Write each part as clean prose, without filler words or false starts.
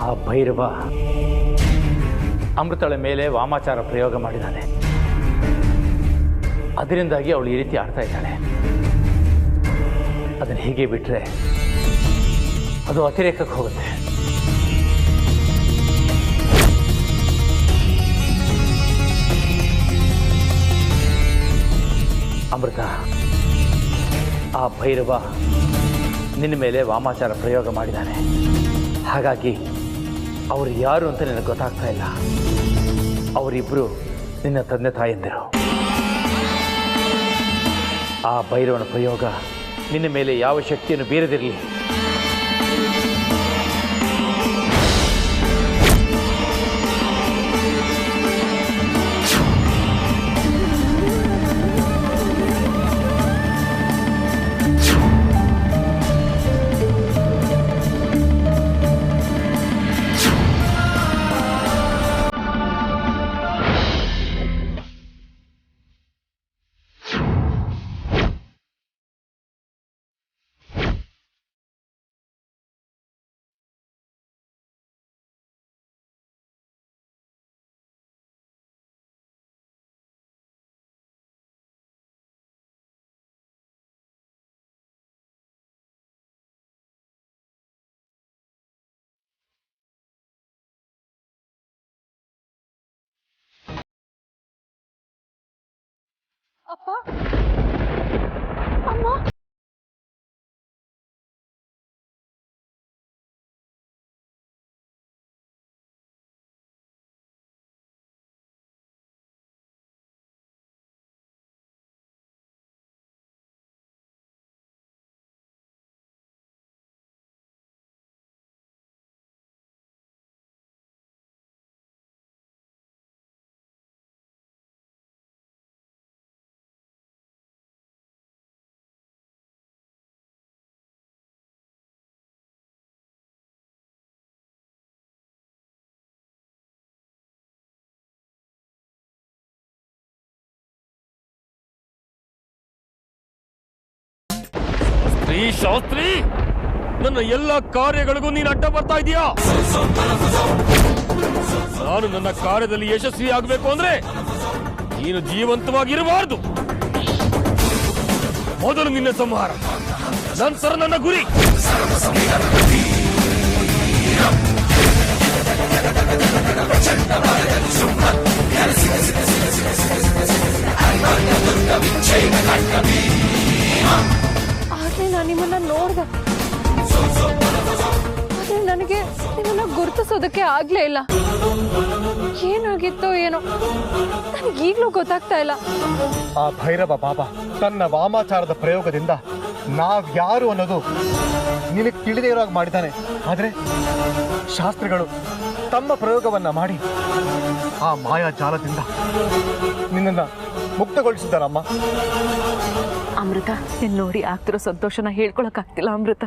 ಆ ಭೈರವ ಅಮೃತಳ ಮೇಲೆ ವಾಮಾಚಾರ ಪ್ರಯೋಗ ಮಾಡಿದ್ದಾನೆ. ಅದರಿಂದಾಗಿ ಅವಳು ಈ ರೀತಿ ಆಡ್ತಾ ಇದ್ದಾಳೆ. ಅದನ್ನು ಹೀಗೆ ಬಿಟ್ಟರೆ ಅದು ಅತಿರೇಕಕ್ಕೆ ಹೋಗುತ್ತೆ. ಅಮೃತ, ಆ ಭೈರವ ನಿನ್ನ ಮೇಲೆ ವಾಮಾಚಾರ ಪ್ರಯೋಗ ಮಾಡಿದ್ದಾನೆ. ಹಾಗಾಗಿ ಅವರು ಯಾರು ಅಂತ ನಿನಗೆ ಗೊತ್ತಾಗ್ತಾ ಇಲ್ಲ. ಅವರಿಬ್ಬರು ನಿನ್ನ ತಂದೆ ತಾಯಂದಿರು. ಆ ಭೈರವನ ಪ್ರಯೋಗ ನಿನ್ನ ಮೇಲೆ ಯಾವ ಶಕ್ತಿಯನ್ನು ಬೀರದಿರಲಿ. ಅಪ್ಪ, ಅಮ್ಮ, ಶಾಸ್ತ್ರಿ, ನನ್ನ ಎಲ್ಲ ಕಾರ್ಯಗಳಿಗೂ ನೀನು ಅಡ್ಡ ಬರ್ತಾ ಇದೀಯಾ? ನಾನು ನನ್ನ ಕಾರ್ಯದಲ್ಲಿ ಯಶಸ್ವಿ ಆಗಬೇಕು ಅಂದ್ರೆ ನೀನು ಜೀವಂತವಾಗಿರಬಾರದು. ಮೊದಲು ನಿನ್ನ ಸಂಹಾರ, ನಂತರ ನನ್ನ ಗುರಿ. ಆಗ್ಲೇ ನಾನು ನಿಮ್ಮನ್ನ ನೋಡ್ದೆ, ಆದ್ರೆ ನನಗೆ ನಿಮ್ಮನ್ನ ಗುರುತಿಸೋದಕ್ಕೆ ಆಗ್ಲೇ ಇಲ್ಲ. ಏನಾಗಿತ್ತೋ ಏನೋ ನನಗೀಗ್ಲೂ ಗೊತ್ತಾಗ್ತಾ ಇಲ್ಲ. ಆ ಭೈರವ ಬಾಬಾ ತನ್ನ ವಾಮಾಚಾರದ ಪ್ರಯೋಗದಿಂದ ನಾವ್ಯಾರು ಅನ್ನೋದು ನಿನಗೆ ತಿಳಿದೇ ಇರೋವಾಗ ಮಾಡಿದ್ದಾನೆ. ಆದ್ರೆ ಶಾಸ್ತ್ರಿಗಳು ತಮ್ಮ ಪ್ರಯೋಗವನ್ನ ಮಾಡಿ ಆ ಮಾಯಾ ಜಾಲದಿಂದ ನಿನ್ನನ್ನ ಮುಕ್ತಗೊಳಿಸಿದ್ದಾರಮ್ಮ. ಅಮೃತ, ನೀನ್ ನೋಡಿ ಆಗ್ತಿರೋ ಸಂತೋಷನ ಹೇಳ್ಕೊಳಕ್ಕಾಗ್ತಿಲ್ಲ ಅಮೃತ.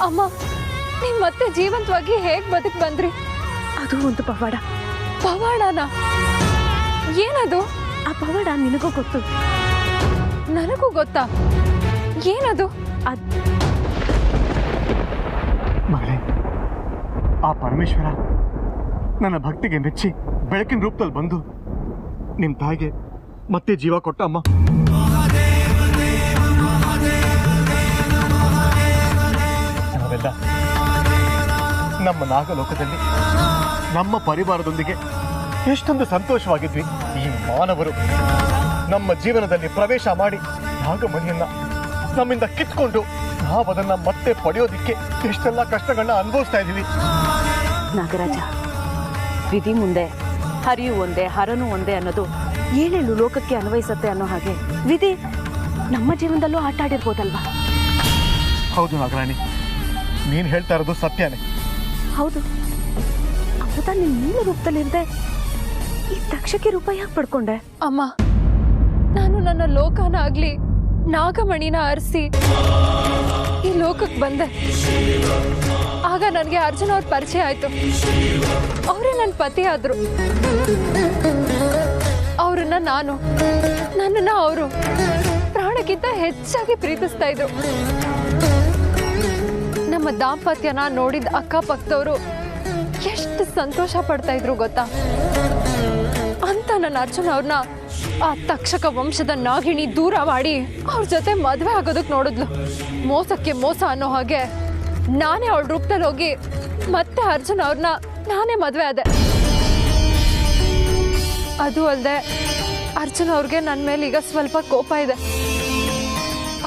ಅಮ್ಮ, ನೀವ್ ಮತ್ತೆ ಜೀವಂತವಾಗಿ ಹೇಗ್ ಬದುಕ್ ಬಂದ್ರಿ? ಅದು ಒಂದು ಪವಾಡ. ಪವಾಡನಾ? ಏನದು? ಆ ಪವಾಡ ನಿನಗೂ ಗೊತ್ತು, ನನಗೂ ಗೊತ್ತಾ? ಏನದು? ಮಗಳೇ, ಆ ಪರಮೇಶ್ವರ ನನ್ನ ಭಕ್ತಿಗೆ ಮೆಚ್ಚಿ ಬೆಳಕಿನ ರೂಪದಲ್ಲಿ ಬಂದು ನಿಮ್ ತಾಯಿಗೆ ಮತ್ತೆ ಜೀವ ಕೊಟ್ಟ ಅಮ್ಮ. ನಾವೆಲ್ಲ ನಮ್ಮ ನಾಗಲೋಕದಲ್ಲಿ ನಮ್ಮ ಪರಿವಾರದೊಂದಿಗೆ ಎಷ್ಟೊಂದು ಸಂತೋಷವಾಗಿದ್ವಿ. ಈ ಮಾನವರು ನಮ್ಮ ಜೀವನದಲ್ಲಿ ಪ್ರವೇಶ ಮಾಡಿ ನಾಗಮಣಿಯನ್ನ ನಮ್ಮಿಂದ ಕಿತ್ಕೊಂಡು ನಾವದನ್ನ ಮತ್ತೆ ಪಡೆಯೋದಿಕ್ಕೆ ಎಷ್ಟೆಲ್ಲ ಕಷ್ಟಗಳನ್ನ ಅನುಭವಿಸ್ತಾ ಇದ್ದೀವಿ. ನಾಗರಾಜ, ವಿಧಿ ಮುಂದೆ ಹರಿಯು ಒಂದೇ ಹರನು ಒಂದೇ ಅನ್ನೋದು ಏನೇಳು ಲೋಕಕ್ಕೆ ಅನ್ವಯಿಸತ್ತೆ ಅನ್ನೋ ಹಾಗೆ ವಿಧಿ ನಮ್ಮ ಜೀವನದಲ್ಲೂ ಆಟ ಆಡಿರ್ಬೋದಲ್ವಾ? ಹೌದು ನಾಗರಾಣಿ, ನೀನ್ ಹೇಳ್ತಾ ಇರೋದು ಸತ್ಯನೇ. ಹೌದು, ಅಮೃತ ನಿನ್ ಮೂಲ ರೂಪದಲ್ಲಿರದೆ ಈ ತಕ್ಷಕಿ ರೂಪ ಯಾಕೆ ಪಡ್ಕೊಂಡೆ? ಅಮ್ಮ, ನಾನು ನನ್ನ ಲೋಕನ ಆಗ್ಲಿ ನಾಗಮಣಿನ ಅರಸಿ ಈ ಲೋಕಕ್ಕೆ ಬಂದೆ. ಆಗ ನನಗೆ ಅರ್ಜುನ್ ಅವ್ರ ಪರಿಚಯ ಆಯ್ತು. ಅವರೇ ನನ್ನ ಪತಿ ಆದ್ರು. ಅವ್ರನ್ನ ನಾನು, ನನ್ನನ್ನ ಅವರು ಪ್ರಾಣಕ್ಕಿಂತ ಹೆಚ್ಚಾಗಿ ಪ್ರೀತಿಸ್ತಾ ಇದ್ರು. ನಮ್ಮ ದಾಂಪತ್ಯನ ನೋಡಿದ ಅಕ್ಕಪಕ್ಕದವರು ಎಷ್ಟು ಸಂತೋಷ ಪಡ್ತಾ ಇದ್ರು ಗೊತ್ತಾ. ಅಂತ ನನ್ನ ಅರ್ಜುನ್ ಅವ್ರನ್ನ ಆ ತಕ್ಷಕ ವಂಶದ ನಾಗಿಣಿ ದೂರ ಮಾಡಿ ಅವ್ರ ಜೊತೆ ಮದುವೆ ಆಗೋದಕ್ಕೆ ನೋಡಿದ್ಲು. ಮೋಸಕ್ಕೆ ಮೋಸ ಅನ್ನೋ ಹಾಗೆ ನಾನೇ ಅವಳ ರೂಪದಲ್ಲಿ ಹೋಗಿ ಮತ್ತೆ ಅರ್ಜುನ್ ಅವ್ರನ್ನ ನಾನೇ ಮದುವೆ ಆದೆ. ಅದು ಅಲ್ಲದೆ ಅರ್ಜುನ್ ಅವ್ರಿಗೆ ನನ್ನ ಮೇಲೆ ಈಗ ಸ್ವಲ್ಪ ಕೋಪ ಇದೆ.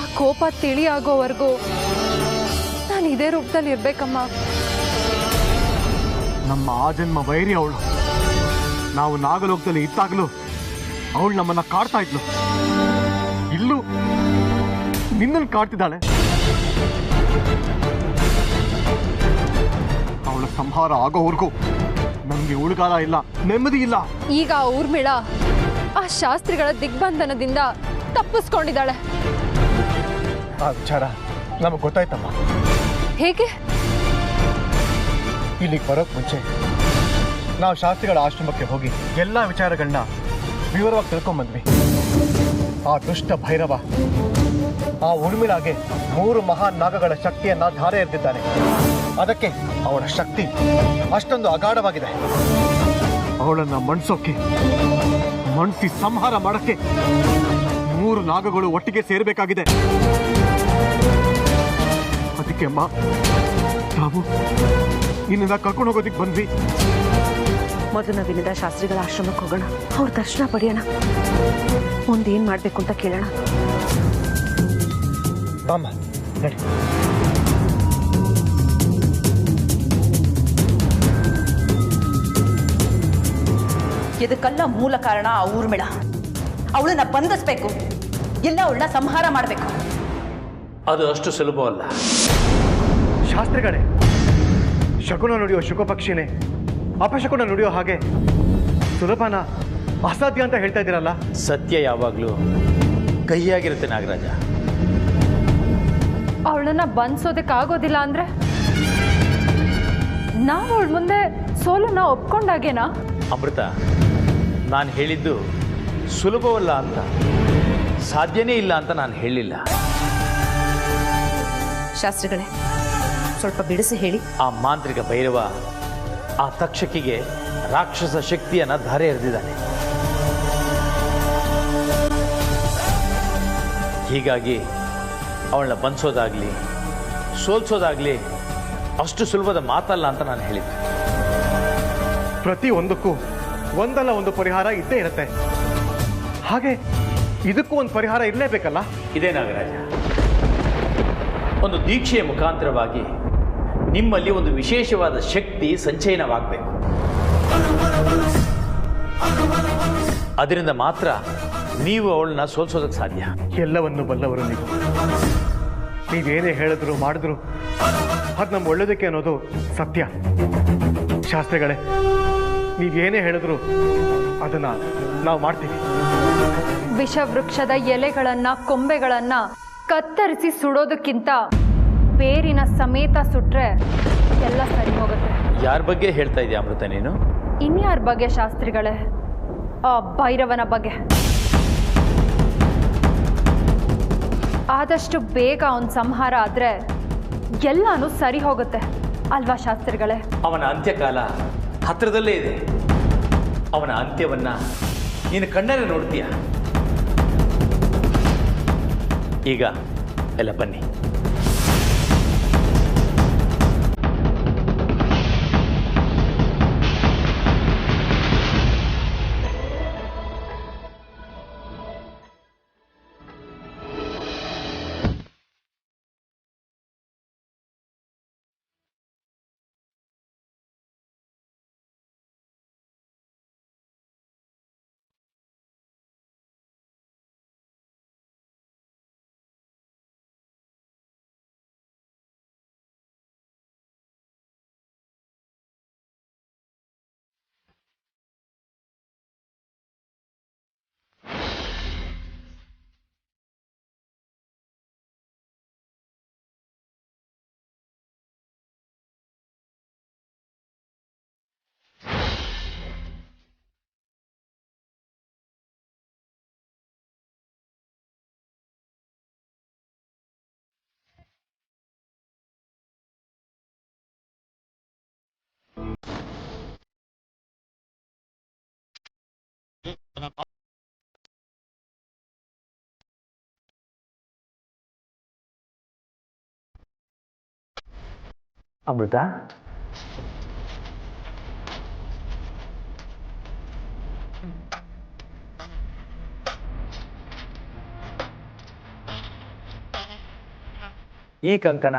ಆ ಕೋಪ ತಿಳಿ ಆಗೋವರೆಗೂ ನಾನು ಇದೇ ರೂಪದಲ್ಲಿ ಇರ್ಬೇಕಮ್ಮ. ನಮ್ಮ ಆಜನ್ಮ ವೈರಿ ಅವಳು. ನಾವು ನಾಗಲೋಕದಲ್ಲಿ ಇದ್ದಾಗಲೂ ಅವಳು ನಮ್ಮನ್ನ ಕಾಡ್ತಾ ಇದ್ಲು. ಇಲ್ಲೂ ನಿನ್ನನ್ನು ಕಾಡ್ತಿದ್ದಾಳೆ. ಅವಳ ಸಂಹಾರ ಆಗೋವರೆಗೂ ನಮ್ಗೆ ಉಳುಗಾಲ ಇಲ್ಲ, ನೆಮ್ಮದಿ ಇಲ್ಲ. ಈಗ ಆ ಊರ್ಮಿಳ ಆ ಶಾಸ್ತ್ರಿಗಳ ದಿಗ್ಬಂಧನದಿಂದ ತಪ್ಪಿಸ್ಕೊಂಡಿದ್ದಾಳೆ. ಆ ವಿಚಾರ ನಮಗೆ ಗೊತ್ತಾಯ್ತಮ್ಮ. ಹೇಗೆ? ಇಲ್ಲಿಗೆ ಬರೋಕ್ ಮುಂಚೆ ನಾವು ಶಾಸ್ತ್ರಿಗಳ ಆಶ್ರಮಕ್ಕೆ ಹೋಗಿ ಎಲ್ಲ ವಿಚಾರಗಳನ್ನ ವಿವರವಾಗಿ ತಿಳ್ಕೊಂಡ್ಬಂದ್ವಿ. ಆ ದುಷ್ಟ ಭೈರವ ಆ ಉರ್ಮಿಳಾಗೆ 3 ಮಹಾನ್ ನಾಗಗಳ ಶಕ್ತಿಯನ್ನ ಧಾರೆ ಎರೆದಿದ್ದಾನೆ. ಅದಕ್ಕೆ ಅವಳ ಶಕ್ತಿ ಅಷ್ಟೊಂದು ಅಗಾಢವಾಗಿದೆ. ಅವಳನ್ನ ಮಣಿಸಿ ಸಂಹಾರ ಮಾಡಕ್ಕೆ 3 ನಾಗಗಳು ಒಟ್ಟಿಗೆ ಸೇರಬೇಕಾಗಿದೆ. ಅದಕ್ಕೆ ಅಮ್ಮ ನಾವು ನಿನ್ನ ಕರ್ಕೊಂಡು ಹೋಗೋದಿಕ್ ಬಂದ್ವಿ. ಮೊದಲು ವಿನದ ಶಾಸ್ತ್ರಿಗಳ ಆಶ್ರಮಕ್ಕೆ ಹೋಗೋಣ, ಅವ್ರ ದರ್ಶನ ಪಡೆಯೋಣ, ಮುಂದೇನ್ ಮಾಡ್ಬೇಕು ಅಂತ ಕೇಳೋಣ. ಬಾಮ್ಮ ನಡಿ. ಇದಕ್ಕೆಲ್ಲ ಮೂಲ ಕಾರಣ ಆ ಊರ್ಮಿಳ. ಅವಳನ್ನ ಬಂಧಿಸ್ಬೇಕು, ಎಲ್ಲ ಅವಳನ್ನ ಸಂಹಾರ ಮಾಡಬೇಕು. ಅದು ಅಷ್ಟು ಸುಲಭವಲ್ಲ. ಶಾಸ್ತ್ರಿಗಳೇ, ಶಕುನ ನುಡಿಯೋ ಶುಕಪಕ್ಷಿನೇ ಅಪಶಕುನ ನುಡಿಯೋ ಹಾಗೆ ಸುಲಭನ ಅಸಾಧ್ಯ ಅಂತ ಹೇಳ್ತಾ ಇದ್ದೀರಲ್ಲ. ಸತ್ಯ ಯಾವಾಗಲೂ ಕಹಿಯಾಗಿರುತ್ತೆ ನಾಗರಾಜ. ಅವಳನ್ನ ಬಂಧಿಸೋದಕ್ಕಾಗೋದಿಲ್ಲ ಅಂದ್ರೆ ನಾವು ಅವಳ ಮುಂದೆ ಸೋಲನ್ನ ಒಪ್ಕೊಂಡಾಗೇನಾ? ಅಮೃತ, ನಾನು ಹೇಳಿದ್ದು ಸುಲಭವಲ್ಲ ಅಂತ, ಸಾಧ್ಯನೇ ಇಲ್ಲ ಅಂತ ನಾನು ಹೇಳಿಲ್ಲ. ಶಾಸ್ತ್ರಿಗಳೇ, ಸ್ವಲ್ಪ ಬಿಡಿಸಿ ಹೇಳಿ. ಆ ಮಾಂತ್ರಿಕ ಭೈರವ ಆ ತಕ್ಷಕಿಗೆ ರಾಕ್ಷಸ ಶಕ್ತಿಯನ್ನ ಧಾರೆ ಎರೆದಿದ್ದಾನೆ. ಹೀಗಾಗಿ ಅವಳನ್ನ ಬಂಧಿಸೋದಾಗ್ಲಿ ಸೋಲ್ಸೋದಾಗ್ಲಿ ಅಷ್ಟು ಸುಲಭದ ಮಾತಲ್ಲ ಅಂತ ನಾನು ಹೇಳಿದ್ದೆ. ಪ್ರತಿ ಒಂದಕ್ಕೂ ಒಂದಲ್ಲ ಒಂದು ಪರಿಹಾರ ಇದ್ದೇ ಇರುತ್ತೆ. ಹಾಗೆ ಇದಕ್ಕೂ ಒಂದು ಪರಿಹಾರ ಇರಲೇಬೇಕಲ್ಲ. ಇದೇ ನಾಗರಾಜ, ಒಂದು ದೀಕ್ಷೆಯ ಮುಖಾಂತರವಾಗಿ ನಿಮ್ಮಲ್ಲಿ ಒಂದು ವಿಶೇಷವಾದ ಶಕ್ತಿ ಸಂಚಯನವಾಗಬೇಕು. ಅದರಿಂದ ಮಾತ್ರ ನೀವು ಅವಳನ್ನ ಸೋಲ್ಸೋದಕ್ಕೆ ಸಾಧ್ಯ. ಎಲ್ಲವನ್ನು ಬಲ್ಲವರು ನೀವು. ನೀವೇನೇ ಹೇಳಿದ್ರು ಮಾಡಿದ್ರು ಅದು ನಮ್ಮ ಒಳ್ಳೇದಕ್ಕೆ ಅನ್ನೋದು ಸತ್ಯ. ಶಾಸ್ತ್ರಿಗಳೇ, ನೀವೇನೇ ಹೇಳಿದ್ರು ಅದನ್ನ ನಾವು ಮಾಡ್ತೀವಿ. ವಿಷವೃಕ್ಷದ ಎಲೆಗಳನ್ನ ಕೊಂಬೆಗಳನ್ನ ಕತ್ತರಿಸಿ ಸುಡೋದಕ್ಕಿಂತ ಬೇರಿನ ಸಮೇತ ಸುಟ್ರೆ ಎಲ್ಲ ಸರಿ ಹೋಗುತ್ತೆ. ಯಾರ ಬಗ್ಗೆ ಹೇಳ್ತಾ ಇದೆಯಾ ಅಮೃತ ನೀನು? ಇನ್ಯಾರ ಬಗ್ಗೆ ಶಾಸ್ತ್ರಿಗಳೇ? ಆ ಭೈರವನ ಬಗ್ಗೆ. ಆದಷ್ಟು ಬೇಗ ಅವನ ಸಂಹಾರ ಆದ್ರೆ ಎಲ್ಲಾನು ಸರಿ ಹೋಗುತ್ತೆ ಅಲ್ವಾ ಶಾಸ್ತ್ರಿಗಳೇ? ಅವನ ಅಂತ್ಯಕಾಲ ಹತ್ತಿರದಲ್ಲೇ ಇದೆ. ಅವನ ಅಂತ್ಯವನ್ನ ನೀನು ಕಣ್ಣಲ್ಲಿ ನೋಡ್ತೀಯ. ಈಗ ಎಲ್ಲ ಬನ್ನಿ. ಅಮೃತ, ಈ ಕಂಕಣ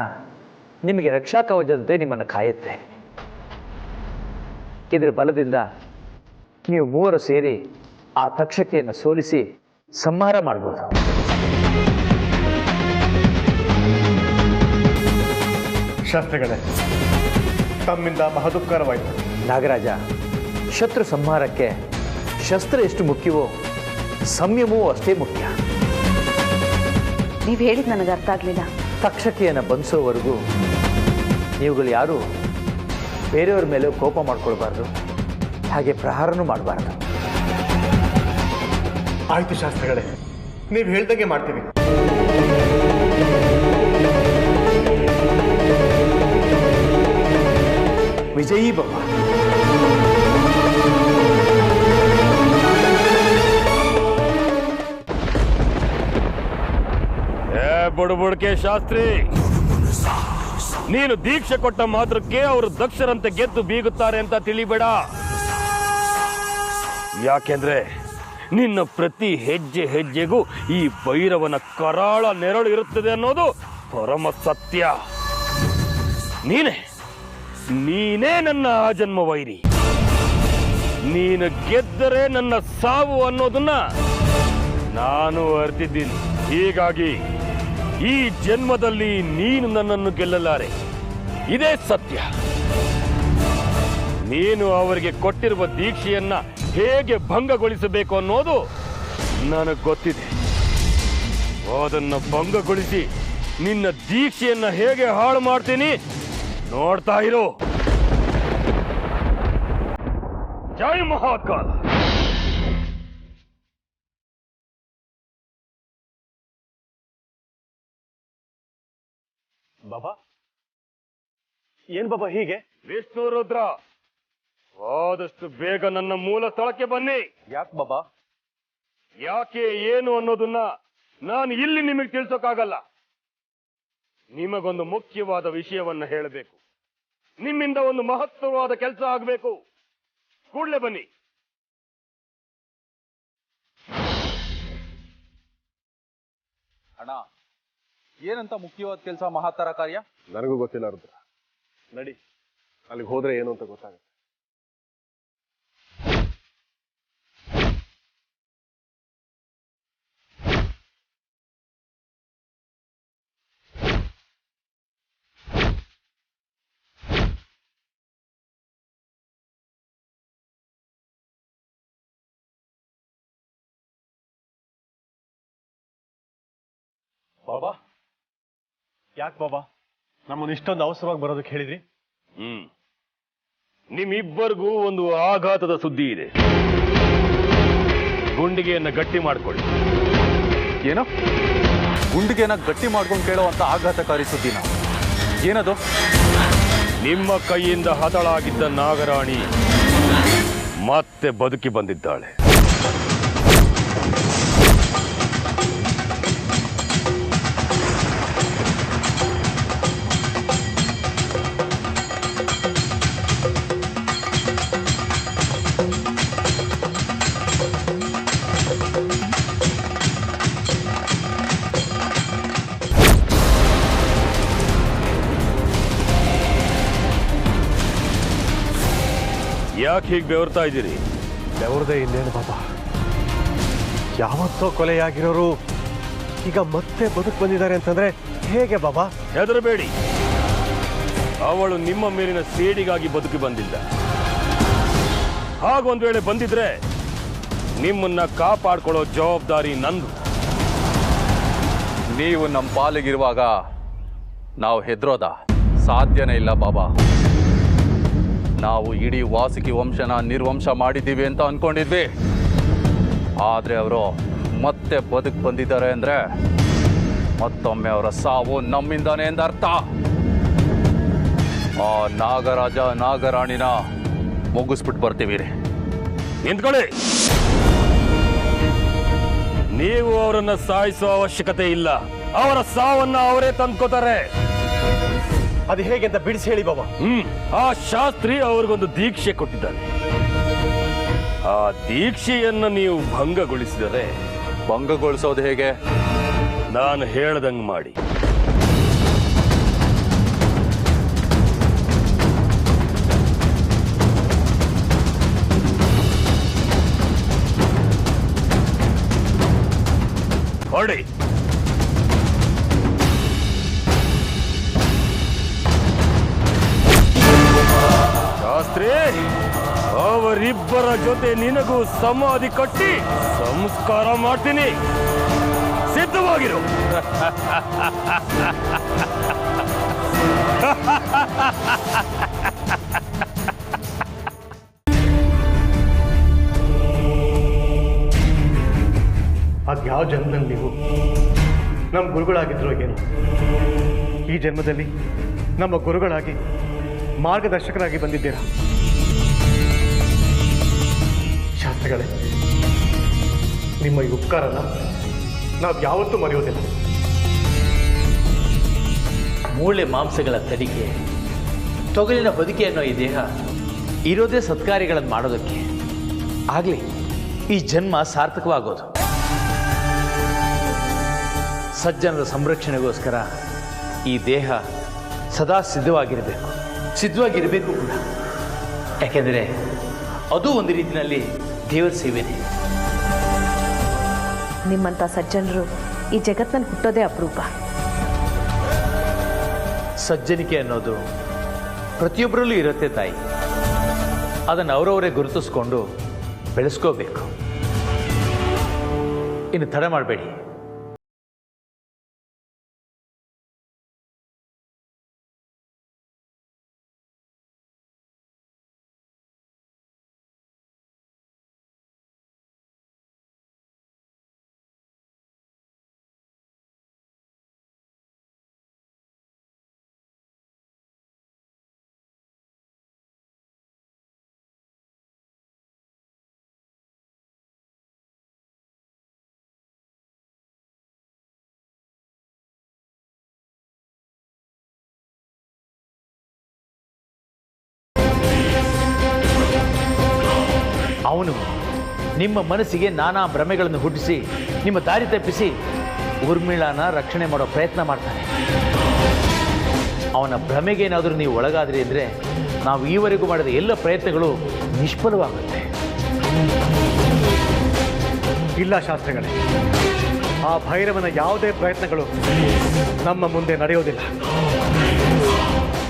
ನಿಮಗೆ ರಕ್ಷಾ ಕವಚದಂತೆ ನಿಮ್ಮನ್ನು ಕಾಯುತ್ತೆ. ಇದರ ಬಲದಿಂದ ನೀವು ಮೂವರು ಸೇರಿ ಆ ತಕ್ಷಕಿಯನ್ನು ಸೋಲಿಸಿ ಸಂಹಾರ ಮಾಡ್ಬೋದು. ಶಾಸ್ತ್ರಿಗಳೇ, ತಮ್ಮಿಂದ ಮಹದುಪಕಾರವಾಯಿತು. ನಾಗರಾಜ, ಶತ್ರು ಸಂಹಾರಕ್ಕೆ ಶಸ್ತ್ರ ಎಷ್ಟು ಮುಖ್ಯವೋ ಸಂಯಮವೂ ಅಷ್ಟೇ ಮುಖ್ಯ. ನೀವು ಹೇಳಿದ್ ನನಗೆ ಅರ್ಥ ಆಗ್ಲಿಲ್ಲ. ತಕ್ಷಕಿಯನ್ನು ಬಂಧಿಸೋವರೆಗೂ ನೀವುಗಳು ಯಾರೂ ಬೇರೆಯವ್ರ ಮೇಲೆ ಕೋಪ ಮಾಡ್ಕೊಳ್ಬಾರ್ದು, ಹಾಗೆ ಪ್ರಹಾರನೂ ಮಾಡಬಾರ್ದು. ಆಯ್ತು ಶಾಸ್ತ್ರಿಗಳೇ, ನೀವು ಹೇಳ್ದಂಗೆ ಮಾಡ್ತೀವಿ. ವಿಜಯೀ ಭವ. ಬುಡಬುಡಕೆ ಶಾಸ್ತ್ರಿ, ನೀನು ದೀಕ್ಷೆ ಕೊಟ್ಟ ಮಾತ್ರಕ್ಕೆ ಅವರು ದಕ್ಷರಂತೆ ಗೆದ್ದು ಬೀಗುತ್ತಾರೆ ಅಂತ ತಿಳಿಬೇಡ. ಯಾಕೆಂದ್ರೆ ನಿನ್ನ ಪ್ರತಿ ಹೆಜ್ಜೆ ಹೆಜ್ಜೆಗೂ ಈ ಭೈರವನ ಕರಾಳ ನೆರಳು ಇರುತ್ತದೆ ಅನ್ನೋದು ಪರಮ ಸತ್ಯ. ನೀನೇ ನನ್ನ ಆಜನ್ಮ ವೈರಿ. ನೀನು ಗೆದ್ದರೆ ನನ್ನ ಸಾವು ಅನ್ನೋದನ್ನ ನಾನು ಅರಿತಿದ್ದೀನಿ. ಹೀಗಾಗಿ ಈ ಜನ್ಮದಲ್ಲಿ ನೀನು ನನ್ನನ್ನು ಗೆಲ್ಲಲಾರೆ, ಇದೇ ಸತ್ಯ. ನೀನು ಅವರಿಗೆ ಕೊಟ್ಟಿರುವ ದೀಕ್ಷೆಯನ್ನ ಹೇಗೆ ಭಂಗಗೊಳಿಸಬೇಕು ಅನ್ನೋದು ನನಗೆ ಗೊತ್ತಿದೆ. ಅದನ್ನು ಭಂಗಗೊಳಿಸಿ ನಿನ್ನ ದೀಕ್ಷೆಯನ್ನ ಹೇಗೆ ಹಾಳು ಮಾಡ್ತೀನಿ ನೋಡ್ತಾ ಇರೋ. ಜೈ ಮಹಾಕಾಲ. ಬಾಬಾ, ಏನ್ ಬಾಬಾ ಹೀಗೆ? ವಿಷ್ಣು ರುದ್ರ, ಆದಷ್ಟು ಬೇಗ ನನ್ನ ಮೂಲ ಸ್ಥಳಕ್ಕೆ ಬನ್ನಿ. ಯಾಕೆ ಬಾಬಾ? ಯಾಕೆ ಏನು ಅನ್ನೋದನ್ನ ನಾನು ಇಲ್ಲಿ ನಿಮಗೆ ತಿಳಿಸೋಕ್ಕಾಗಲ್ಲ. ನಿಮಗೊಂದು ಮುಖ್ಯವಾದ ವಿಷಯವನ್ನ ಹೇಳಬೇಕು. ನಿಮ್ಮಿಂದ ಒಂದು ಮಹತ್ವವಾದ ಕೆಲಸ ಆಗಬೇಕು. ಕೂಡಲೇ ಬನ್ನಿ. ಅಣ್ಣ, ಏನಂತ ಮುಖ್ಯವಾದ ಕೆಲಸ, ಮಹಾತ್ತರ ಕಾರ್ಯ? ನನಗೂ ಗೊತ್ತಿಲ್ಲ ರುದ್ರ. ನಡಿ, ಅಲ್ಲಿಗೆ ಹೋದ್ರೆ ಏನು ಅಂತ ಗೊತ್ತಾಗುತ್ತೆ. ಬಾಬಾ, ಯಾಕೆ ಬಾಬಾ ನಮ್ಮನ್ನು ಇಷ್ಟೊಂದು ಅವಸರವಾಗಿ ಬರೋದಕ್ಕೆ ಹೇಳಿದ್ರಿ? ನಿಮ್ಮಿಬ್ಬರಿಗೂ ಒಂದು ಆಘಾತದ ಸುದ್ದಿ ಇದೆ. ಗುಂಡಿಗೆಯನ್ನ ಗಟ್ಟಿ ಮಾಡ್ಕೊಳ್ಳಿ. ಏನೋ ಗುಂಡಿಗೆನ ಗಟ್ಟಿ ಮಾಡ್ಕೊಂಡು ಕೇಳೋ ಅಂತ ಆಘಾತಕಾರಿ ಸುದ್ದಿನ? ಏನದು? ನಿಮ್ಮ ಕೈಯಿಂದ ಹತಳಾಗಿದ್ದ ನಾಗರಾಣಿ ಮತ್ತೆ ಬದುಕಿ ಬಂದಿದ್ದಾಳೆ. ಯಾಕೆ ಹೀಗೆ ಬೆವರ್ತಾ ಇದ್ದೀರಿ? ಬೆವರದೆ ಇನ್ನೇನು ಬಾಬಾ, ಯಾವತ್ತೋ ಕೊಲೆಯಾಗಿರೋರು ಈಗ ಮತ್ತೆ ಬದುಕು ಬಂದಿದ್ದಾರೆ ಅಂತಂದ್ರೆ ಹೇಗೆ ಬಾಬಾ? ಹೆದರಬೇಡಿ, ಅವಳು ನಿಮ್ಮ ಮೇಲಿನ ಸೇಡಿಗಾಗಿ ಬದುಕಿ ಬಂದಿಲ್ಲ. ಹಾಗೊಂದು ವೇಳೆ ಬಂದಿದ್ರೆ ನಿಮ್ಮನ್ನ ಕಾಪಾಡ್ಕೊಳ್ಳೋ ಜವಾಬ್ದಾರಿ ನಂದು. ನೀವು ನಮ್ಮ ಪಾಲಿಗಿರುವಾಗ ನಾವು ಹೆದರೋದ ಸಾಧ್ಯನೇ ಇಲ್ಲ ಬಾಬಾ. ನಾವು ಇಡೀ ವಾಸುಕಿ ವಂಶನ ನಿರ್ವಂಶ ಮಾಡಿದ್ದೀವಿ ಅಂತ ಅನ್ಕೊಂಡಿದ್ವಿ. ಆದರೆ ಅವರು ಮತ್ತೆ ಬದುಕು ಬಂದಿದ್ದಾರೆ ಅಂದ್ರೆ ಮತ್ತೊಮ್ಮೆ ಅವರ ಸಾವು ನಮ್ಮಿಂದಾನೆ ಎಂದರ್ಥ. ಆ ನಾಗರಾಜ ನಾಗರಾಣಿನ ಮುಗಿಸ್ಬಿಟ್ಟು ಬರ್ತೀವಿ ರೀ. ನಿಂತ್ಕೊಳ್ಳಿ. ನೀವು ಅವರನ್ನ ಸಾಯಿಸೋ ಅವಶ್ಯಕತೆ ಇಲ್ಲ. ಅವರ ಸಾವನ್ನ ಅವರೇ ತಂದ್ಕೋತಾರೆ. ಅದು ಹೇಗೆ ಅಂತ ಬಿಡಿಸಿ ಹೇಳಿ ಬಾಬಾ. ಆ ಶಾಸ್ತ್ರಿ ಅವ್ರಿಗೊಂದು ದೀಕ್ಷೆ ಕೊಟ್ಟಿದ್ದಾನೆ. ಆ ದೀಕ್ಷೆಯನ್ನ ನೀವು ಭಂಗಗೊಳಿಸಿದರೆ ಭಂಗಗೊಳಿಸೋದು ಹೇಗೆ? ನಾನು ಹೇಳ್ದಂಗ್ ಮಾಡಿ. ಹೊಡಿ. ಶಾಸ್ತ್ರಿ, ಅವರಿಬ್ಬರ ಜೊತೆ ನಿನಗೂ ಸಮಾಧಿ ಕಟ್ಟಿ ಸಂಸ್ಕಾರ ಮಾಡ್ತೀನಿ. ಸಿದ್ಧವಾಗಿರು. ಅದ್ಯಾವ ಜನ್ಮದಲ್ಲಿ ನೀವು ನಮ್ಮ ಗುರುಗಳಾಗಿದ್ರು ಏನು, ಈ ಜನ್ಮದಲ್ಲಿ ನಮ್ಮ ಗುರುಗಳಾಗಿ ಮಾರ್ಗದರ್ಶಕರಾಗಿ ಬಂದಿದ್ದೀರಾ. ಶಾಸ್ತ್ರಿಗಳೇ, ನಿಮ್ಮ ಈ ಉಪಕಾರನ ನಾವು ಯಾವತ್ತೂ ಮರೆಯೋದಿಲ್ಲ. ಮೂಳೆ ಮಾಂಸಗಳ ತಡಿಕೆ, ತೊಗಲಿನ ಹೊದಿಕೆ ಅನ್ನೋ ಈ ದೇಹ ಇರೋದೇ ಸತ್ಕಾರ್ಯಗಳನ್ನು ಮಾಡೋದಕ್ಕೆ. ಆಗಲಿ ಈ ಜನ್ಮ ಸಾರ್ಥಕವಾಗೋದು. ಸಜ್ಜನರ ಸಂರಕ್ಷಣೆಗೋಸ್ಕರ ಈ ದೇಹ ಸದಾ ಸಿದ್ಧವಾಗಿರಬೇಕು ಕೂಡ. ಯಾಕೆಂದರೆ ಅದು ಒಂದು ರೀತಿಯಲ್ಲಿ ದೇವರ ಸೇವೆನೇ. ನಿಮ್ಮಂಥ ಸಜ್ಜನರು ಈ ಜಗತ್ತಿನಲ್ಲಿ ಹುಟ್ಟೋದೇ ಅಪರೂಪ. ಸಜ್ಜನಿಕೆ ಅನ್ನೋದು ಪ್ರತಿಯೊಬ್ಬರಲ್ಲೂ ಇರುತ್ತೆ ತಾಯಿ. ಅದನ್ನು ಅವರವರೇ ಗುರುತಿಸ್ಕೊಂಡು ಬೆಳೆಸ್ಕೋಬೇಕು. ಇನ್ನು ತಡ ಮಾಡಬೇಡಿ. ಅವನು ನಿಮ್ಮ ಮನಸ್ಸಿಗೆ ನಾನಾ ಭ್ರಮೆಗಳನ್ನು ಹುಟ್ಟಿಸಿ ನಿಮ್ಮ ದಾರಿ ತಪ್ಪಿಸಿ ಊರ್ಮಿಳಾನ ರಕ್ಷಣೆ ಮಾಡೋ ಪ್ರಯತ್ನ ಮಾಡ್ತಾನೆ. ಅವನ ಭ್ರಮೆಗೇನಾದರೂ ನೀವು ಒಳಗಾದ್ರಿ ಅಂದರೆ ನಾವು ಈವರೆಗೂ ಮಾಡಿದ ಎಲ್ಲ ಪ್ರಯತ್ನಗಳು ನಿಷ್ಫಲವಾಗುತ್ತೆ. ಇಲ್ಲ ಶಾಸ್ತ್ರಿಗಳೇ, ಆ ಭೈರವನ ಯಾವುದೇ ಪ್ರಯತ್ನಗಳು ನಮ್ಮ ಮುಂದೆ ನಡೆಯೋದಿಲ್ಲ.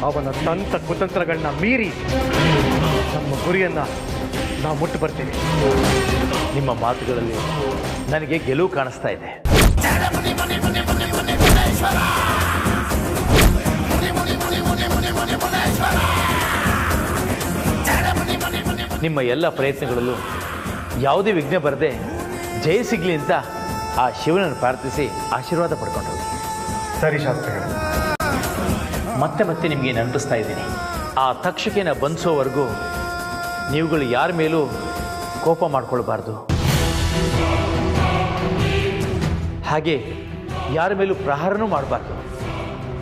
ಅವನ ತಂತ್ರ ಕುತಂತ್ರಗಳನ್ನ ಮೀರಿ ನಮ್ಮ ಗುರಿಯನ್ನು ನಾವು ಮುಟ್ಟು ಬರ್ತೀವಿ. ನಿಮ್ಮ ಮಾತುಗಳಲ್ಲಿ ನನಗೆ ಗೆಲುವು ಕಾಣಿಸ್ತಾ ಇದೆ. ನಿಮ್ಮ ಎಲ್ಲ ಪ್ರಯತ್ನಗಳಲ್ಲೂ ಯಾವುದೇ ವಿಘ್ನ ಬರದೆ ಜಯ ಸಿಗಲಿ ಅಂತ ಆ ಶಿವನನ್ನು ಪ್ರಾರ್ಥಿಸಿ ಆಶೀರ್ವಾದ ಪಡ್ಕೊಂಡು ಹೋಗಿ. ಸರಿ ಶಾಸ್ತ್ರಿಗಳೇ. ಮತ್ತೆ ನಿಮಗೆ ನೆನಪಿಸ್ತಾ ಇದ್ದೀನಿ, ಆ ತಕ್ಷಕೇನ ಬಂಧಿಸೋವರೆಗೂ ನೀವುಗಳು ಯಾರ ಮೇಲೂ ಕೋಪ ಮಾಡ್ಕೊಳ್ಬಾರ್ದು. ಹಾಗೆ ಯಾರ ಮೇಲೂ ಪ್ರಹಾರನೂ ಮಾಡಬಾರ್ದು.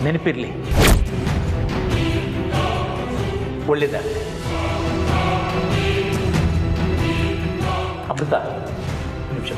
ನೆನಪಿರಲಿ. ಒಳ್ಳೆಯದಾಗಲಿ. ಅಮೃತ, ನಿಮಿಷ